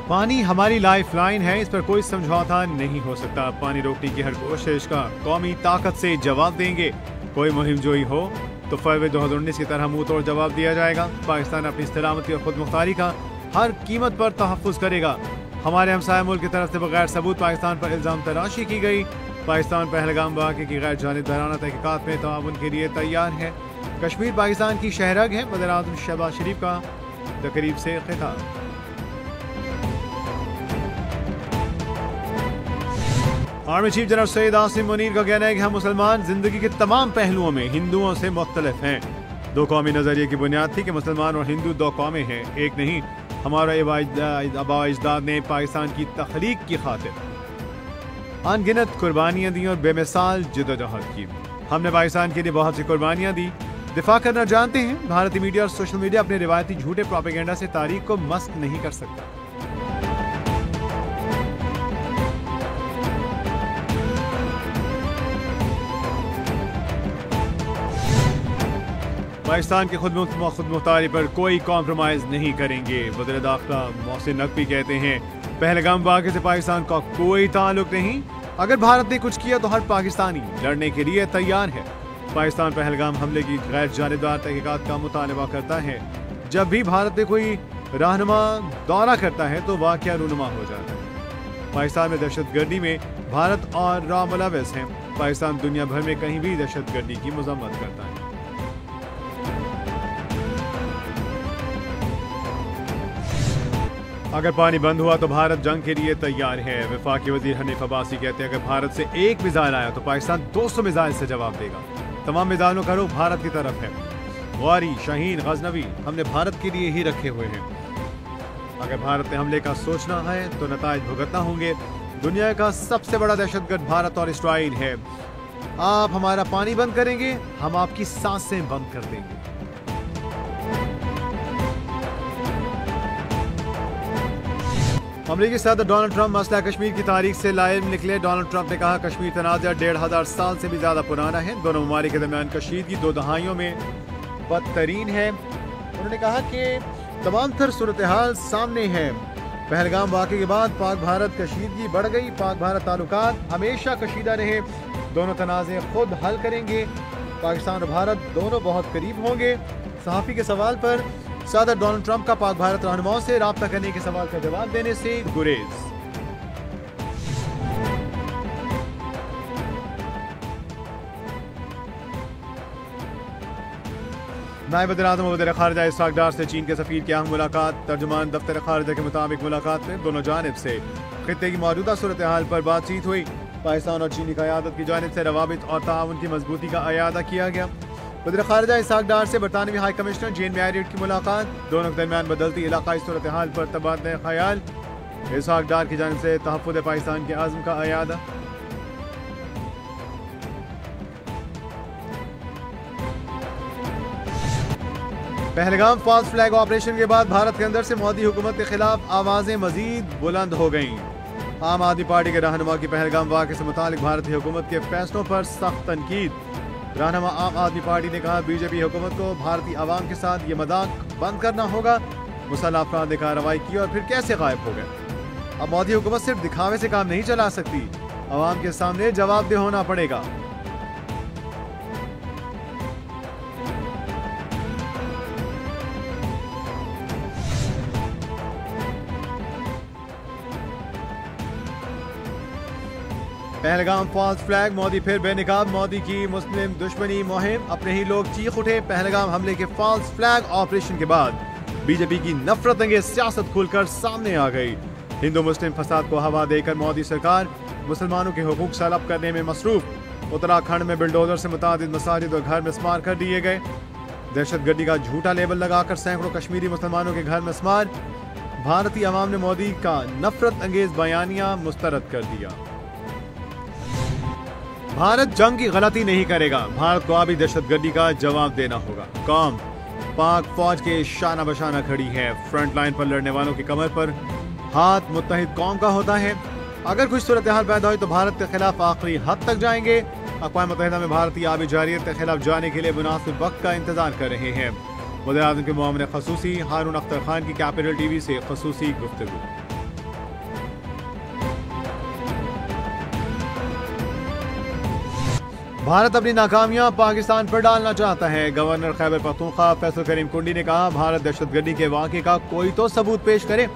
पानी हमारी life line है, इस पर कोई समझौता नहीं हो सकता। पानी रोकने की हर कोशिश का कौमी ताकत से जवाब देंगे। कोई मुहिम जोई हो तो फरवरी 2019 की तरह मुंह तोड़ जवाब दिया जाएगा। पाकिस्तान अपनी सलामती और खुद मुख्तारी का हर कीमत पर तहफ़्फ़ुज़ करेगा। हमारे हमसाया मुल्क की तरफ से बगैर सबूत पाकिस्तान पर इल्ज़ाम तराशी की गई। पाकिस्तान पहलगाम वाक़े की गैर जानिबदाराना तहक़ीक़ात में ताउन के लिए तैयार है। कश्मीर पाकिस्तान की शहरग है। वज़ीर-ए-आज़म शहबाज शरीफ का तकरीब से खिताब। Army chief general Syed Asim Munir का कहना है कि हम मुसलमान जिंदगी के तमाम पहलुओं में हिंदुओं से मुख्तलिफ हैं। दो कौमी नजरिए की बुनियाद थी कि मुसलमान और हिंदू दो कौमें हैं, एक नहीं। हमारा आबा अजदाद ने पाकिस्तान की तख्लीक की खातिर अनगिनत कुर्बानियां दी और बेमिसाल जदोजहद की। हमने पाकिस्तान के लिए बहुत सी कुर्बानियां दी। दिफा करना जानते हैं। भारतीय मीडिया और सोशल मीडिया अपने रिवायती झूठे प्रोपेगेंडा से तारीख को मस्क नहीं कर सकता। पाकिस्तान के खुद मुख्तारी पर कोई कॉम्प्रोमाइज नहीं करेंगे। वज़ीर दाखिला मोहसिन नकवी कहते हैं पहलगाम वाक़े से पाकिस्तान का कोई ताल्लुक नहीं। अगर भारत ने कुछ किया तो हर पाकिस्तानी लड़ने के लिए तैयार है। पाकिस्तान पहलगाम हमले की गैर जानिबदार तहक़ीक़ात का मुतालबा करता है। जब भी भारत ने कोई रहनुमा दौरा करता है तो वाक़या रूनुमा हो जाता है। पाकिस्तान में दहशतगर्दी में भारत और रॉ मुलव्वस हैं। पाकिस्तान दुनिया भर में कहीं भी दहशतगर्दी की मज़म्मत करता है। अगर पानी बंद हुआ तो भारत जंग के लिए तैयार है। वफाकी वजीर हनीफ अब्बासी कहते हैं अगर भारत से एक मिसाइल आया तो पाकिस्तान 200 मिसाइल से जवाब देगा। तमाम मिसाइलों का रुख भारत की तरफ है। गौरी, शाहीन, गजनवी हमने भारत के लिए ही रखे हुए हैं। अगर भारत ने हमले का सोचना है तो नताइज भुगतना होंगे। दुनिया का सबसे बड़ा दहशतगर्द भारत और इसराइल है। आप हमारा पानी बंद करेंगे, हम आपकी सांसें बंद कर देंगे। अमेरिकी सदर डोनाल्ड ट्रंप मसला कश्मीर की तारीख से लाइव निकले। डोनाल्ड ट्रंप ने कहा कश्मीर तनाज़ा 1500 साल से भी ज्यादा पुराना है। दोनों ममालिक के दरमियान कशीदगी 2 दहाइयों में बदतरीन है। उन्होंने कहा कि तमाम तर सूरत हाल सामने है। पहलगाम वाक़े के बाद पाक भारत कशीदगी बढ़ गई। पाक भारत ताल्लुकात हमेशा कशीदा रहे। दोनों तनाज़े खुद हल करेंगे। पाकिस्तान और भारत दोनों बहुत करीब होंगे। सहाफ़ी के सवाल पर सदर डोनाल्ड ट्रंप का पाक भारत रहनुमाओं से राब्ता करने के सवाल का जवाब देने से गुरेज। नायब वज़ीर-ए-आज़म और वज़ीर ख़ारिजा इसहाक़ डार से चीन के सफ़ीर की अहम मुलाकात। तर्जुमान दफ्तर ख़ारिजा के मुताबिक मुलाकात में दोनों जानिब से खित्ते की मौजूदा सूरत हाल पर बातचीत हुई। पाकिस्तान और चीनी क़यादत की जानिब से रवाबित और ताउन की मजबूती का अयादा किया गया। वज़ीर ख़ारिजा इसहाक़ डार से बरतानवी हाई कमिश्नर जेन मैरियट की मुलाकात। दोनों के दरमियान बदलती इलाक़ाई सूरत हाल पर तबादला ख़याल। इसहाक़ डार की जानिब से तहफ़्फ़ुज़ पाकिस्तान के आज़म का अयादा। पहलगाम फॉल्स फ्लैग ऑपरेशन के बाद भारत के अंदर से मोदी हुकूमत के खिलाफ आवाजें मजीद बुलंद हो गईं। आम आदमी पार्टी के रहनुमा की पहलगाम वाक़े से मुतालिक भारतीय हुकूमत के फैसलों पर सख्त तनकीद। रहनुमा आम आदमी पार्टी ने कहा बीजेपी हुकूमत को भारतीय आवाम के साथ ये मजाक बंद करना होगा। मुसल्लह अफराद ने कार्रवाई की और फिर कैसे गायब हो गए। अब मोदी हुकूमत सिर्फ दिखावे से काम नहीं चला सकती, आवाम के सामने जवाबदेह होना पड़ेगा। पहलगाम फॉल्स फ्लैग, मोदी फिर बेनकाब। मोदी की मुस्लिम दुश्मनी मुहिम, अपने ही लोग चीख उठे। पहलगाम हमले के फॉल्स फ्लैग ऑपरेशन के बाद बीजेपी की नफरत अंगेज सियासत खुलकर सामने आ गई। हिंदू मुस्लिम फसाद को हवा देकर मोदी सरकार मुसलमानों के हुकूक सलब करने में मसरूफ। उत्तराखंड में बिल्डोजर से मुतादिद मसाजिद और घर मिस्मार कर दिए गए। दहशतगर्दी का झूठा लेबल लगाकर सैकड़ों कश्मीरी मुसलमानों के घर मिस्मार। भारतीय अवाम ने मोदी का नफरत अंगेज बयानिया मुस्तरद कर दिया। भारत जंग की गलती नहीं करेगा, भारत को अभी दहशतगर्दी का जवाब देना होगा। कौम पाक फौज के शाना बशाना खड़ी है। फ्रंट लाइन पर लड़ने वालों की कमर पर हाथ मुत्तहिद कौम का होता है। अगर कुछ सूरत हाल पैदा हुई तो भारत के खिलाफ आखिरी हद तक जाएंगे। अक़वाम मुत्तहिदा में भारतीय आबी जारियत के खिलाफ जाने के लिए मुनासिब वक्त का इंतजार कर रहे हैं। वज़ीर-ए-आज़म के मुआविन ख़ुसूसी हारून अख्तर खान की कैपिटल टीवी से ख़ुसूसी गुफ्तगू। भारत अपनी नाकामियां पाकिस्तान पर डालना चाहता है। गवर्नर खैबर पख्तूनख्वा फैसल करीम कुंडी ने कहा, भारत दहशतगर्दी के वाक़े का कोई तो सबूत पेश करे।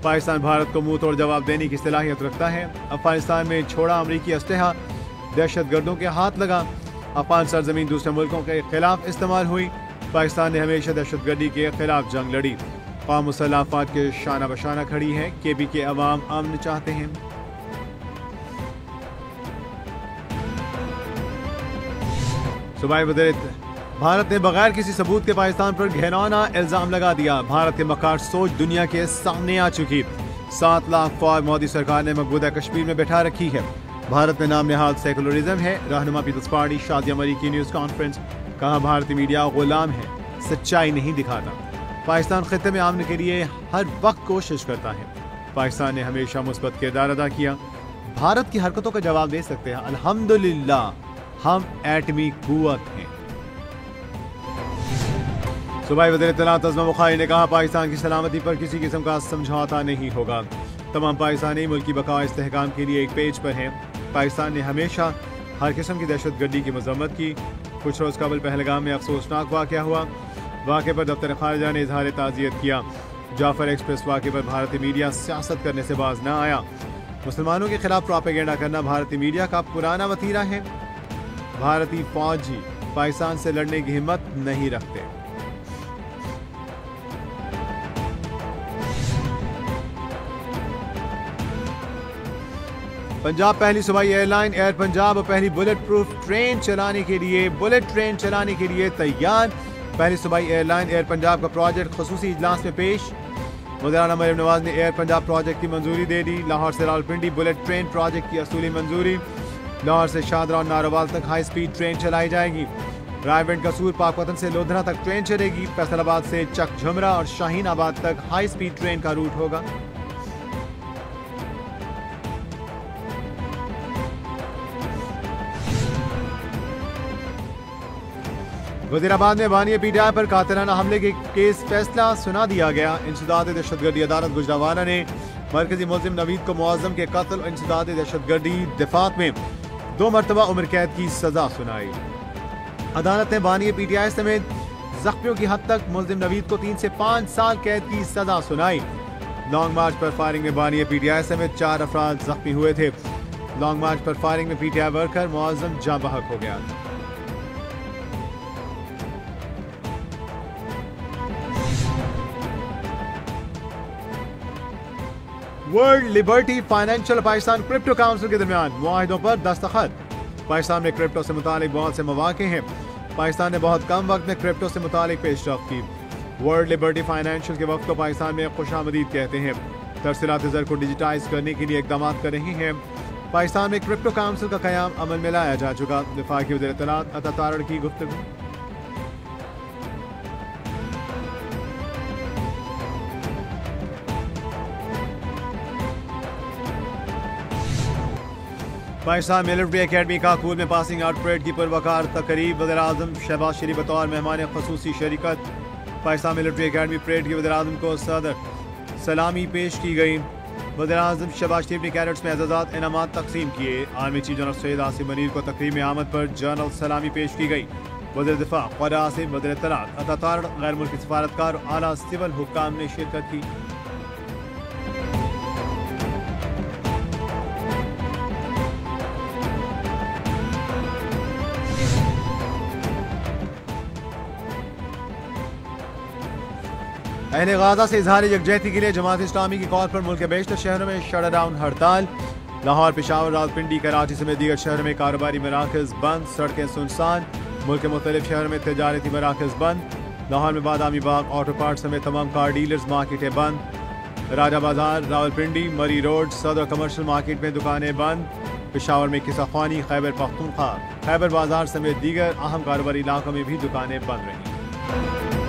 पाकिस्तान भारत को मुंह तोड़ जवाब देने की सलाहियत रखता है। अफगानिस्तान में छोड़ा अमरीकी असलहा, दहशतगर्दों के हाथ लगा। अफगान सरजमीन दूसरे मुल्कों के खिलाफ इस्तेमाल हुई। पाकिस्तान ने हमेशा दहशतगर्दी के खिलाफ जंग लड़ी। कौम मुसल्लह अफवाज के शाना बशाना खड़ी है। केपी के अवाम अमन चाहते हैं। सूबाई वज़ीर भारत ने बगैर किसी सबूत के पाकिस्तान पर घिनौना इल्जाम लगा दिया। भारत की मकार सोच दुनिया के सामने आ चुकी। 7 लाख फौज मोदी सरकार ने मकबूजा कश्मीर में बैठा रखी है। भारत में नाम निहाल सेकुलरिज्म है। रहनुमा पीपल्स पार्टी शादिया मरी की न्यूज कॉन्फ्रेंस, कहा भारतीय मीडिया गुलाम है, सच्चाई नहीं दिखाता। पाकिस्तान खित्ते में आमने के लिए हर वक्त कोशिश करता है। पाकिस्तान ने हमेशा मुस्बत किरदार अदा किया। भारत की हरकतों का जवाब दे सकते हैं, अल्हम्दुलिल्लाह हम एटमी कुव्वत हैं। सूबाई वज़ीर इत्तलात अज़मा बुखारी ने कहा, पाकिस्तान की सलामती पर किसी किस्म का समझौता नहीं होगा। तमाम पाकिस्तानी मुल्की बका इस्तेहकाम के लिए एक पेज पर हैं। पाकिस्तान ने हमेशा हर किस्म की दहशतगर्दी की मजम्मत की। कुछ रोज़ कबल पहलगाम में अफसोसनाक वाक़या हुआ। वाक़े पर दफ्तर खारजा ने इजहार ताज़ियत किया। जाफर एक्सप्रेस वाक़े पर भारतीय मीडिया सियासत करने से बाज न आया। मुसलमानों के खिलाफ प्रोपेगेंडा करना भारतीय मीडिया का पुराना वतीरा है। भारतीय फौजी पाकिस्तान से लड़ने की हिम्मत नहीं रखते। पंजाब पहली सूबाई एयरलाइन एयर पंजाब पहली बुलेट प्रूफ ट्रेन चलाने के लिए तैयार। पहली सूबाई एयरलाइन एयर पंजाब का प्रोजेक्ट खसूसी इजलास में पेश। वज़ीर-ए-आला मरियम नवाज ने एयर पंजाब प्रोजेक्ट की मंजूरी दे दी। लाहौर से रावलपिंडी बुलेट ट्रेन प्रोजेक्ट की असूली मंजूरी। लाहौर से शादरा और नारोवाल तक हाई स्पीड ट्रेन चलाई जाएगी। रायवेंड कसूर पाकवतन से लोधरा तक ट्रेन चलेगी। फैसलाबाद से चक झुमरा और शाहीन आबाद तक हाई स्पीड ट्रेन का रूट होगा। वजीराबाद में बानिया पीटीआई पर कातिलाना हमले के केस फैसला सुना दिया गया। इंसदाद दहशतगर्दी अदालत गुजरावाला ने मरकजी मुल्जिम नवीद को मुअज्जम के कत्ल और इंसदाद दहशतगर्दी दिफात में 2 मरतबा उम्र कैद की सजा सुनाई। अदालत ने बानिया पीटीआई समेत जख्मियों की हद तक मुल्जिम नवीद को 3 से 5 साल कैद की सजा सुनाई। लॉन्ग मार्च पर फायरिंग में बानिया पीटीआई समेत 4 अफराद जख्मी हुए थे। लॉन्ग मार्च पर फायरिंग में पीटीआई वर्कर मुअज्जम जाँ बहक हो गया। World liberty financial Pakistan crypto council के दरमियान मुआहिदों पर दस्तखत। पाकिस्तान में क्रिप्टो से मुतालिक बहुत से मौके हैं। पाकिस्तान ने बहुत कम वक्त में क्रिप्टो से मुतालिक पेशरफ्त की। वर्ल्ड लिबर्टी फाइनेंशियल के वक्त को पाकिस्तान में खुशामदीद कहते हैं। तरसीलात ज़र को डिजिटाइज करने के लिए इक़दाम कर रही हैं। पाकिस्तान में क्रिप्टो काउंसिल का क़याम अमल में लाया जा चुका। वफाकी वज़ीर इत्तलात अता तारड़ की गुफ्तगू। पाकिस्तान मिलिट्री एकेडमी काकूल में पासिंग आउट परेड की पुरवकार तकरीब। वज़ीर-ए-आज़म शहबाज शरीफ बतौर मेहमान ख़ुसूसी शरीकत। पाकिस्तान मिलिट्री एकेडमी परेड की वज़ीर-ए-आज़म को सदर सलामी पेश की गई। वज़ीर-ए-आज़म शहबाज शरीफ ने कैडेट्स में एजाज़ात इनामात तकसीम किए। Army chief general Syed Asim Munir को तकरीब में आमद पर जनरल सलामी पेश की गई। वज़ीर दिफा क़ौरा आसिम, वज़ीर इत्तलात अता तारड़, गैर मुल्की सफारतकार और आला सिविल हुक्काम ने शिरकत की। अहले गाजा से इजहार यकजहती के लिए जमात इस्लामी की कॉल पर मुल्क के बेशतर शहरों में शटडाउन हड़ताल। लाहौर, पेशावर, रावलपिंडी, कराची समेत दीगर शहरों में कारोबारी मराकज़ बंद, सड़कें सुनसान। मुल्क के मुख्तलिफ शहरों में तजारती मराकज़ बंद। लाहौर में बादामी बाग, ऑटो पार्ट समेत तमाम कार डीलर्स मार्केटें बंद। राजा बाजार, रावलपिंडी, मरी रोड, सदर कमर्शियल मार्केट में दुकानें बंद। पेशावर में किसाख्वानी, खैबर पख्तूनख्वा, खैबर बाजार समेत दीगर अहम कारोबारी इलाकों में भी दुकानें बंद रहीं।